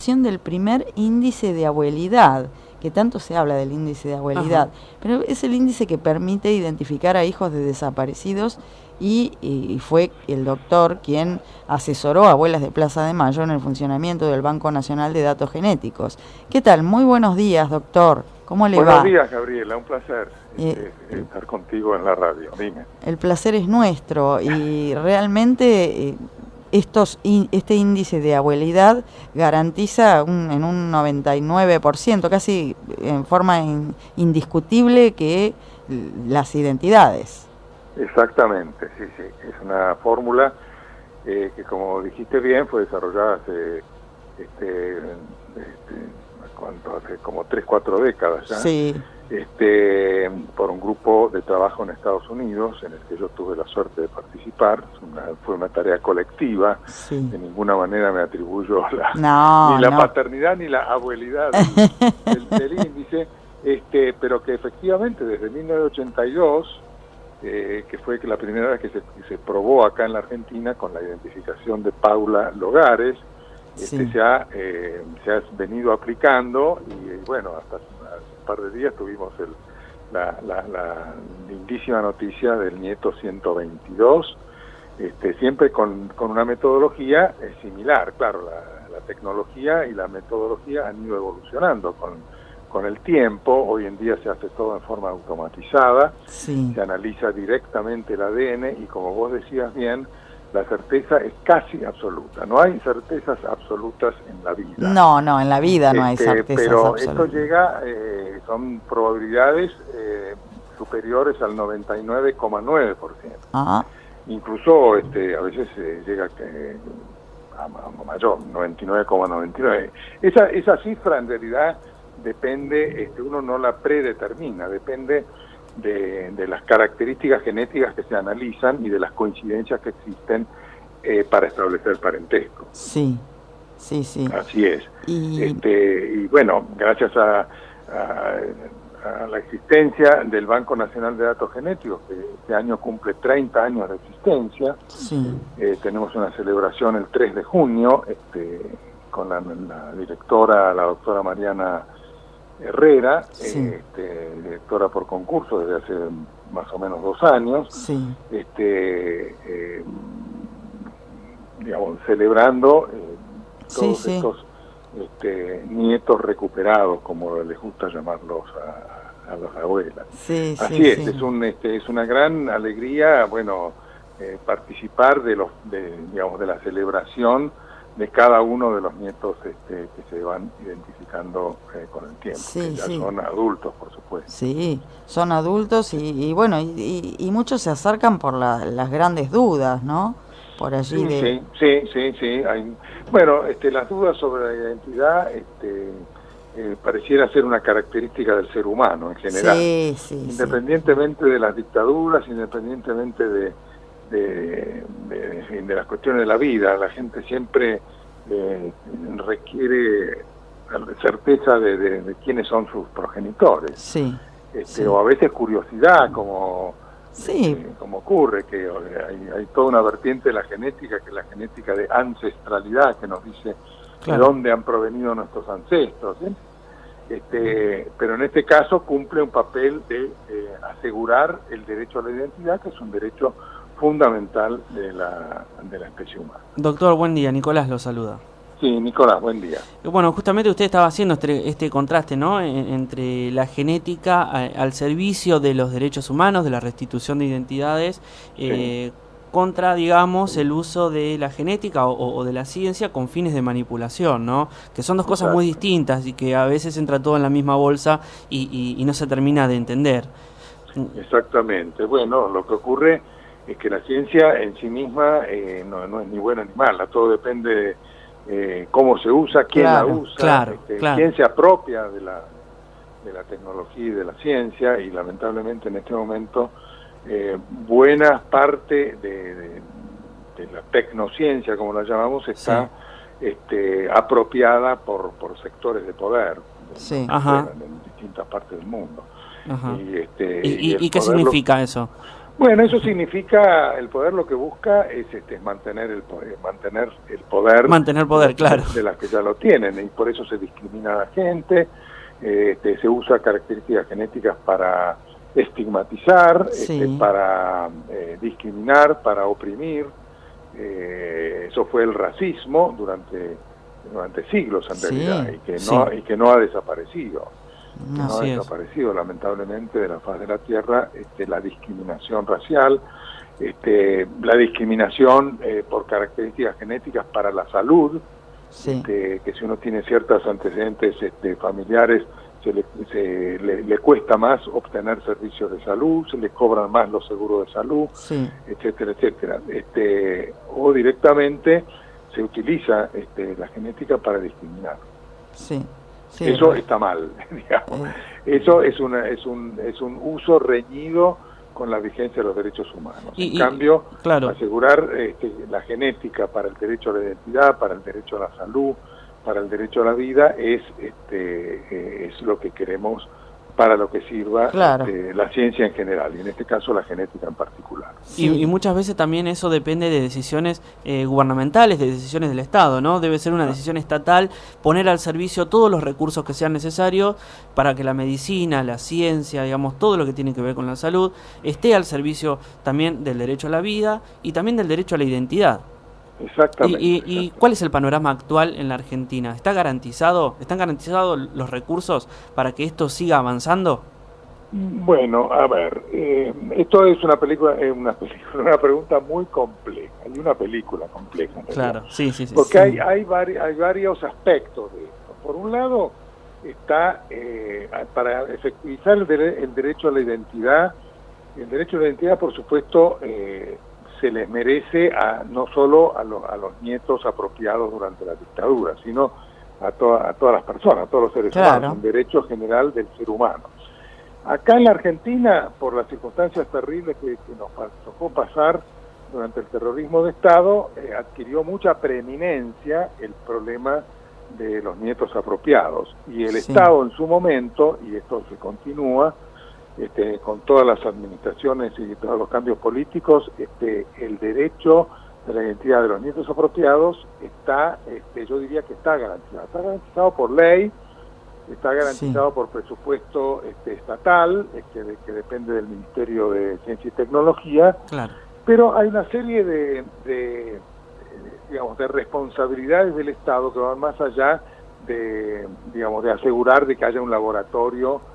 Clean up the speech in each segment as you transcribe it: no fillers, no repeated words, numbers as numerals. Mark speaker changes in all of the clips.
Speaker 1: del primer índice de abuelidad, que tanto se habla del índice de abuelidad, pero es el índice que permite identificar a hijos de desaparecidos y fue el doctor quien asesoró a Abuelas de Plaza de Mayo en el funcionamiento del Banco Nacional de Datos Genéticos. ¿Qué tal? Muy buenos días, doctor. ¿Cómo le va?
Speaker 2: Buenos días, Gabriela. Un placer estar contigo en la radio. Dime.
Speaker 1: El placer es nuestro y realmente este índice de abuelidad garantiza en un 99%, casi en forma indiscutible, que las identidades.
Speaker 2: Exactamente, sí. Es una fórmula que, como dijiste bien, fue desarrollada hace hace como 3-4 décadas ya,
Speaker 1: sí.
Speaker 2: Por un grupo de trabajo en Estados Unidos, en el que yo tuve la suerte de participar. Fue una tarea colectiva,
Speaker 1: sí.
Speaker 2: De ninguna manera me atribuyo ni la paternidad ni la abuelidad del índice, pero que efectivamente desde 1982, que fue la primera vez que se probó acá en la Argentina con la identificación de Paula Logares,
Speaker 1: sí.
Speaker 2: se ha venido aplicando y bueno, hasta hace un par de días tuvimos la lindísima noticia del nieto 122, siempre con una metodología similar. Claro, la tecnología y la metodología han ido evolucionando con el tiempo. Hoy en día se hace todo en forma automatizada,
Speaker 1: sí.
Speaker 2: Se analiza directamente el ADN y, como vos decías bien, la certeza es casi absoluta. No hay certezas absolutas en la vida.
Speaker 1: No, en la vida no hay certezas
Speaker 2: pero
Speaker 1: absolutas.
Speaker 2: Esto llega, son probabilidades superiores al 99,9%.
Speaker 1: Ajá.
Speaker 2: Incluso a veces llega a mayor, 99,99%. Esa cifra en realidad depende, uno no la predetermina, depende de las características genéticas que se analizan y de las coincidencias que existen para establecer parentesco.
Speaker 1: Sí.
Speaker 2: Así es. Y bueno, gracias a la existencia del Banco Nacional de Datos Genéticos, que este año cumple 30 años de existencia,
Speaker 1: sí.
Speaker 2: Tenemos una celebración el 3 de junio con la directora, la doctora Mariana Herrera,
Speaker 1: sí.
Speaker 2: directora por concurso desde hace más o menos 2 años,
Speaker 1: sí.
Speaker 2: Digamos, celebrando todos
Speaker 1: sí.
Speaker 2: estos nietos recuperados, como les gusta llamarlos a las abuelas.
Speaker 1: Sí,
Speaker 2: así es, es una gran alegría, bueno, participar de la celebración de cada uno de los nietos que se van identificando con el tiempo, que ya son adultos, por supuesto.
Speaker 1: Sí, son adultos y bueno, y muchos se acercan por las grandes dudas, ¿no? Por allí
Speaker 2: Sí. Bueno, las dudas sobre la identidad pareciera ser una característica del ser humano en general. Independientemente de las dictaduras, independientemente de las cuestiones de la vida, la gente siempre requiere certeza de quiénes son sus progenitores, o a veces curiosidad, como ocurre, que hay toda una vertiente de la genética, que es la genética de ancestralidad, que nos dice de dónde han provenido nuestros ancestros, pero en este caso cumple un papel de asegurar el derecho a la identidad, que es un derecho fundamental de la especie humana.
Speaker 3: Doctor, buen día. Nicolás lo saluda.
Speaker 2: Sí, Nicolás, buen día.
Speaker 3: Bueno, justamente usted estaba haciendo este contraste, ¿no?, entre la genética al servicio de los derechos humanos, de la restitución de identidades, contra, digamos, el uso de la genética o de la ciencia con fines de manipulación, ¿no? Que son dos cosas muy distintas y que a veces entra todo en la misma bolsa y no se termina de entender.
Speaker 2: Exactamente. Bueno, lo que ocurre es que la ciencia en sí misma no es ni buena ni mala, todo depende de cómo se usa, quién la usa, quién se apropia de la tecnología y de la ciencia, y lamentablemente en este momento buena parte de la tecnociencia, como la llamamos, está apropiada por sectores de poder en distintas partes del mundo.
Speaker 3: ¿Y qué significa eso?
Speaker 2: Bueno, eso significa, el poder lo que busca es mantener el poder
Speaker 3: claro,
Speaker 2: de las que ya lo tienen, y por eso se discrimina a la gente, se usa características genéticas para estigmatizar,
Speaker 1: sí.
Speaker 2: Para discriminar, para oprimir. Eso fue el racismo durante siglos en realidad, y que no ha desaparecido. No ha desaparecido lamentablemente de la faz de la tierra la discriminación racial, la discriminación por características genéticas para la salud, que si uno tiene ciertos antecedentes familiares le cuesta más obtener servicios de salud, se le cobran más los seguros de salud, etcétera, etcétera. O directamente se utiliza la genética para discriminar.
Speaker 1: Sí,
Speaker 2: eso está mal, digamos. Eso es un uso reñido con la vigencia de los derechos humanos. En cambio, asegurar la genética para el derecho a la identidad, para el derecho a la salud, para el derecho a la vida, es lo que queremos, para lo que sirva la ciencia en general, y en este caso la genética en particular.
Speaker 3: Y muchas veces también eso depende de decisiones gubernamentales, de decisiones del Estado, ¿no? Debe ser una decisión estatal poner al servicio todos los recursos que sean necesarios para que la medicina, la ciencia, digamos, todo lo que tiene que ver con la salud, esté al servicio también del derecho a la vida y también del derecho a la identidad.
Speaker 2: Exactamente.
Speaker 3: ¿Y cuál es el panorama actual en la Argentina? ¿Están garantizados los recursos para que esto siga avanzando?
Speaker 2: Bueno, a ver, esto es una pregunta muy compleja, y una película compleja.
Speaker 3: Claro, sí.
Speaker 2: Porque hay varios aspectos de esto. Por un lado, está para efectivizar el derecho a la identidad. El derecho a la identidad, por supuesto, se les merece no solo a los nietos apropiados durante la dictadura, sino a todas las personas, a todos los seres humanos, un derecho general del ser humano. Acá en la Argentina, por las circunstancias terribles que nos tocó pasar durante el terrorismo de Estado, adquirió mucha preeminencia el problema de los nietos apropiados, y el Estado en su momento, y esto se continúa, con todas las administraciones y todos los cambios políticos, el derecho de la identidad de los nietos apropiados está, yo diría que está garantizado por ley, está garantizado por presupuesto estatal, que depende del Ministerio de Ciencia y Tecnología, pero hay una serie de responsabilidades del Estado que van más allá de asegurar de que haya un laboratorio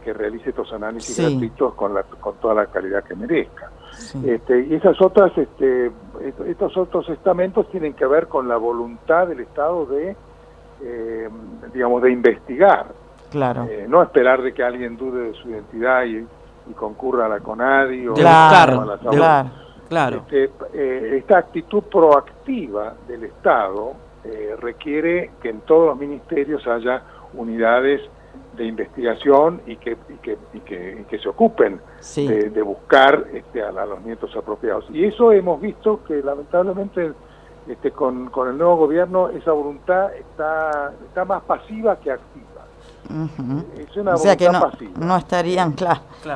Speaker 2: que realice estos análisis gratuitos con toda la calidad que merezca. Y estos otros estamentos tienen que ver con la voluntad del Estado de investigar. No esperar de que alguien dude de su identidad y concurra a la CONADI o a la esta actitud proactiva del Estado requiere que en todos los ministerios haya unidades de investigación y que se ocupen de buscar a los nietos apropiados. Y eso hemos visto que lamentablemente con el nuevo gobierno esa voluntad está más pasiva que activa. Es una voluntad
Speaker 1: que
Speaker 2: pasiva.
Speaker 1: No estarían,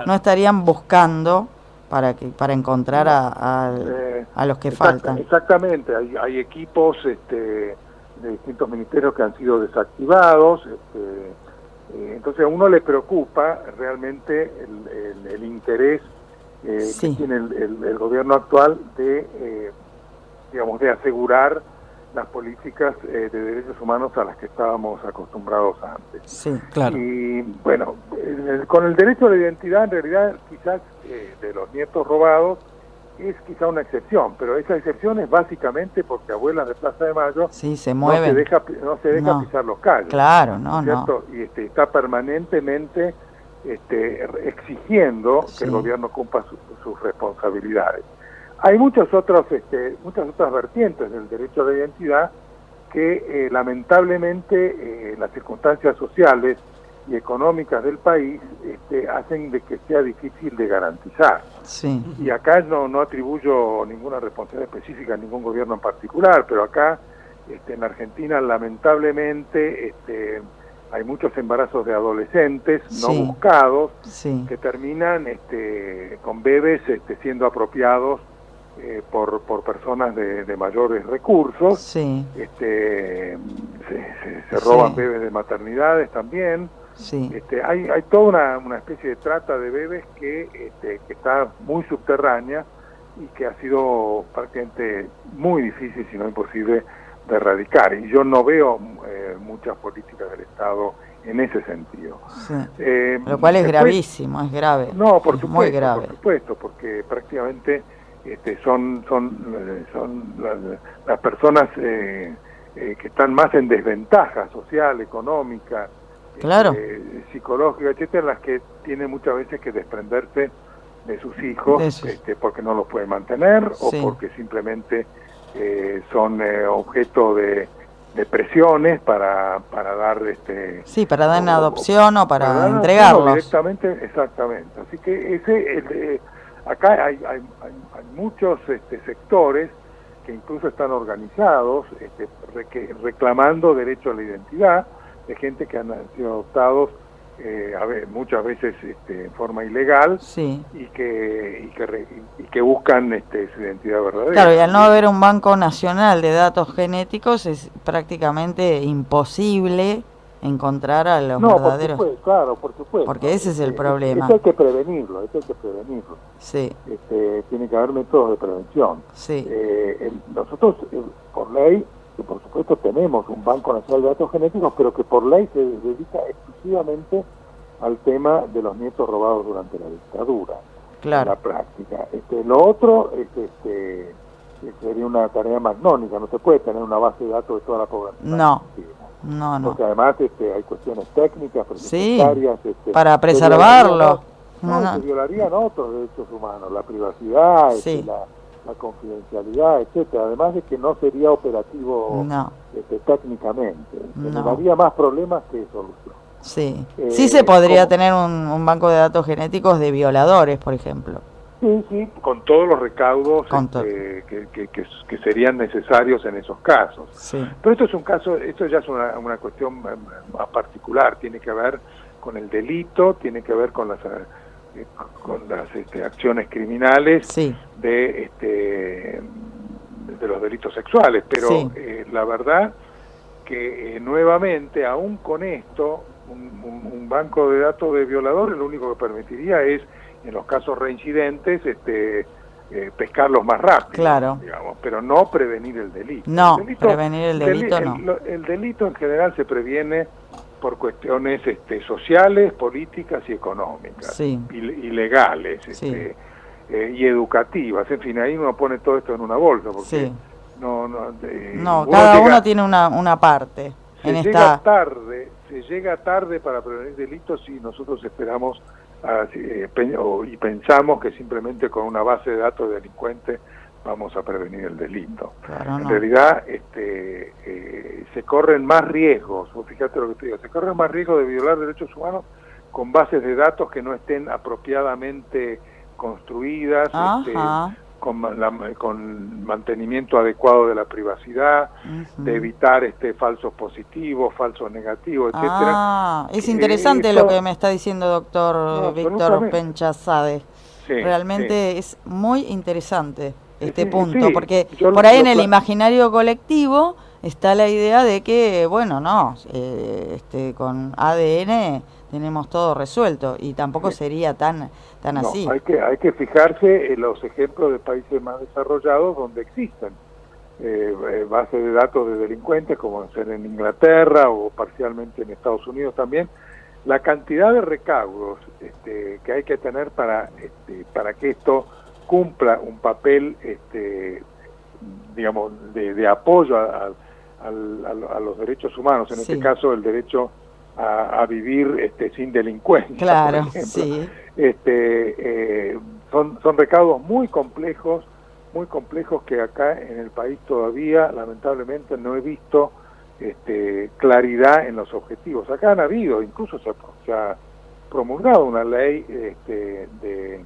Speaker 1: no estarían buscando para encontrar a los que faltan.
Speaker 2: Exactamente, hay equipos de distintos ministerios que han sido desactivados. Entonces a uno le preocupa realmente el interés que tiene el gobierno actual de asegurar las políticas de derechos humanos a las que estábamos acostumbrados antes. Y bueno, con el derecho a la identidad, en realidad quizás de los nietos robados es quizá una excepción, pero esa excepción es básicamente porque abuelas de Plaza de Mayo
Speaker 1: se mueven.
Speaker 2: no se deja pisar los calles. ¿Cierto? Y está permanentemente exigiendo que el gobierno cumpla sus responsabilidades. Hay muchas otras vertientes del derecho a la identidad que lamentablemente las circunstancias sociales y económicas del país hacen de que sea difícil de garantizar. Y acá no atribuyo ninguna responsabilidad específica a ningún gobierno en particular, pero acá en la Argentina lamentablemente hay muchos embarazos de adolescentes no buscados que terminan con bebés siendo apropiados por personas de mayores recursos. Se roban bebés de maternidades también. Hay toda una especie de trata de bebés que está muy subterránea y que ha sido prácticamente muy difícil, si no imposible, de erradicar. Y yo no veo muchas políticas del Estado en ese sentido.
Speaker 1: Lo cual es gravísimo, es grave.
Speaker 2: No, por supuesto,
Speaker 1: muy grave.
Speaker 2: Por supuesto, porque prácticamente son las personas que están más en desventaja social, económica,
Speaker 1: claro,
Speaker 2: psicológica, etcétera, las que tienen muchas veces que desprenderse de sus hijos porque no los pueden mantener o porque simplemente son objeto de presiones para dar
Speaker 1: para dar en adopción o para entregarlos
Speaker 2: directamente. Exactamente. Así que acá hay muchos sectores que incluso están organizados reclamando derecho a la identidad de gente que han sido adoptados muchas veces en forma ilegal y que buscan su identidad verdadera.
Speaker 1: Claro, y al no haber un banco nacional de datos genéticos es prácticamente imposible encontrar a los verdaderos.
Speaker 2: Por supuesto.
Speaker 1: Porque ese es el problema.
Speaker 2: Eso hay que prevenirlo. Tiene que haber métodos de prevención. Nosotros, por ley, que por supuesto tenemos un Banco Nacional de Datos Genéticos, pero que por ley se dedica exclusivamente al tema de los nietos robados durante la dictadura, en la práctica. Lo otro sería una tarea magnónica, no se puede tener una base de datos de toda la población.
Speaker 1: No.
Speaker 2: Porque además hay cuestiones técnicas, presupuestarias,
Speaker 1: para preservarlo.
Speaker 2: Se violarían otros derechos humanos, la privacidad, la confidencialidad, etcétera, además de que no sería operativo técnicamente, generaría más problemas que solución.
Speaker 1: Sí se podría tener un banco de datos genéticos de violadores, por ejemplo.
Speaker 2: Sí, con todos los recaudos que serían necesarios en esos casos. Pero esto es un caso, esto ya es una cuestión más particular, tiene que ver con el delito, tiene que ver con las acciones criminales de los delitos sexuales, pero la verdad que nuevamente, aún con esto, un banco de datos de violadores lo único que permitiría es, en los casos reincidentes, pescarlos más rápido, digamos, pero no prevenir el delito.
Speaker 1: Prevenir el delito no.
Speaker 2: El delito en general se previene por cuestiones sociales, políticas y económicas, y legales, y educativas. En fin, ahí uno pone todo esto en una bolsa, porque
Speaker 1: cada uno tiene una parte.
Speaker 2: Se llega tarde para prevenir delitos si nosotros esperamos y pensamos que simplemente con una base de datos de delincuentes vamos a prevenir el delito. En realidad se corren más riesgos, fíjate lo que te digo, se corren más riesgos de violar derechos humanos con bases de datos que no estén apropiadamente construidas, con mantenimiento adecuado de la privacidad, de evitar falsos positivos, falsos negativos, etcétera.
Speaker 1: Es interesante lo que me está diciendo doctor Víctor Penchazade. Realmente es muy interesante este punto, porque por ahí en el imaginario colectivo está la idea de que, con ADN tenemos todo resuelto, y tampoco sería tan así.
Speaker 2: Hay que fijarse en los ejemplos de países más desarrollados donde existen bases de datos de delincuentes, como en Inglaterra o parcialmente en Estados Unidos también. La cantidad de recaudos que hay que tener para que esto cumpla un papel digamos de apoyo a los derechos humanos, en este caso el derecho a vivir sin delincuencia, por ejemplo. Son recaudos muy complejos que acá en el país todavía lamentablemente no he visto claridad en los objetivos. Acá han habido, incluso se ha promulgado una ley de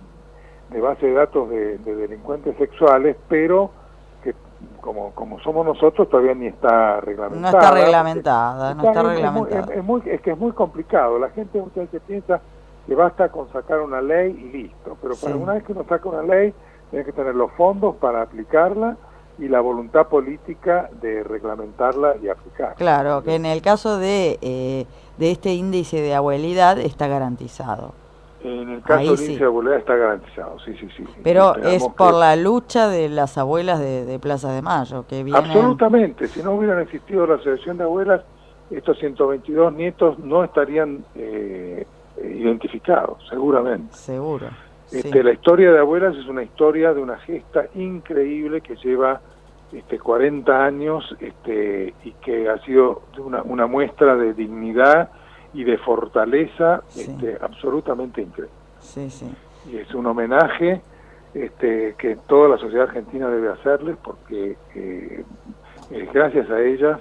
Speaker 2: base de datos de delincuentes sexuales, pero como somos nosotros, todavía ni está reglamentada.
Speaker 1: No está reglamentada, no está reglamentada.
Speaker 2: Es que es muy complicado. La gente muchas veces piensa que basta con sacar una ley y listo, pero para una vez que uno saca una ley, tiene que tener los fondos para aplicarla y la voluntad política de reglamentarla y aplicarla.
Speaker 1: Claro, que en el caso de este índice de abuelidad está garantizado.
Speaker 2: En el caso del índice de abuelidad está garantizado, sí.
Speaker 1: Pero es por la lucha de las abuelas de Plaza de Mayo que vienen...
Speaker 2: Absolutamente, si no hubieran existido la Asociación de Abuelas, estos 122 nietos no estarían identificados, seguramente.
Speaker 1: Seguro.
Speaker 2: La historia de Abuelas es una historia de una gesta increíble que lleva 40 años y que ha sido una muestra de dignidad y de fortaleza absolutamente increíble. Y es un homenaje que toda la sociedad argentina debe hacerles, porque es gracias a ellas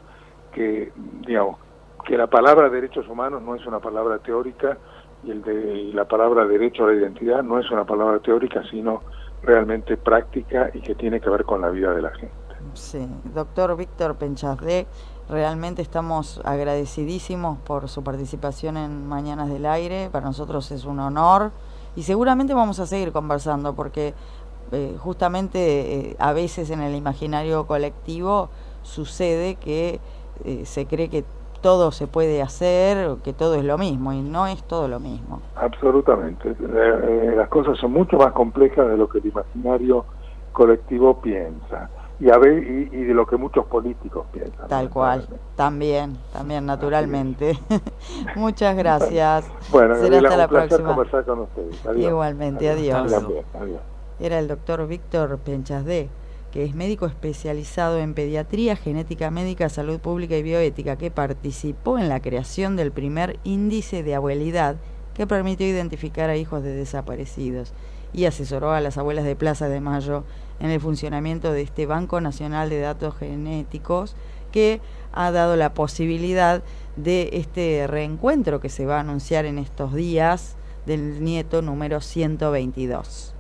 Speaker 2: que, digamos, que la palabra derechos humanos no es una palabra teórica y la palabra derecho a la identidad no es una palabra teórica, sino realmente práctica y que tiene que ver con la vida de la gente.
Speaker 1: Sí, doctor Víctor Penchasdé, realmente estamos agradecidísimos por su participación en Mañanas del Aire. Para nosotros es un honor y seguramente vamos a seguir conversando porque justamente a veces en el imaginario colectivo sucede que se cree que todo se puede hacer, que todo es lo mismo, y no es todo lo mismo.
Speaker 2: Absolutamente. Las cosas son mucho más complejas de lo que el imaginario colectivo piensa. Y de lo que muchos políticos piensan.
Speaker 1: Tal cual, también, naturalmente. Muchas gracias.
Speaker 2: Bueno,
Speaker 1: será hasta la próxima.
Speaker 2: Conversar con ustedes. Adiós.
Speaker 1: Igualmente, adiós.
Speaker 2: Adiós.
Speaker 1: Era el doctor Víctor Penchasdé, que es médico especializado en pediatría, genética médica, salud pública y bioética, que participó en la creación del primer índice de abuelidad que permitió identificar a hijos de desaparecidos y asesoró a las abuelas de Plaza de Mayo en el funcionamiento de este Banco Nacional de Datos Genéticos, que ha dado la posibilidad de este reencuentro que se va a anunciar en estos días del nieto número 122.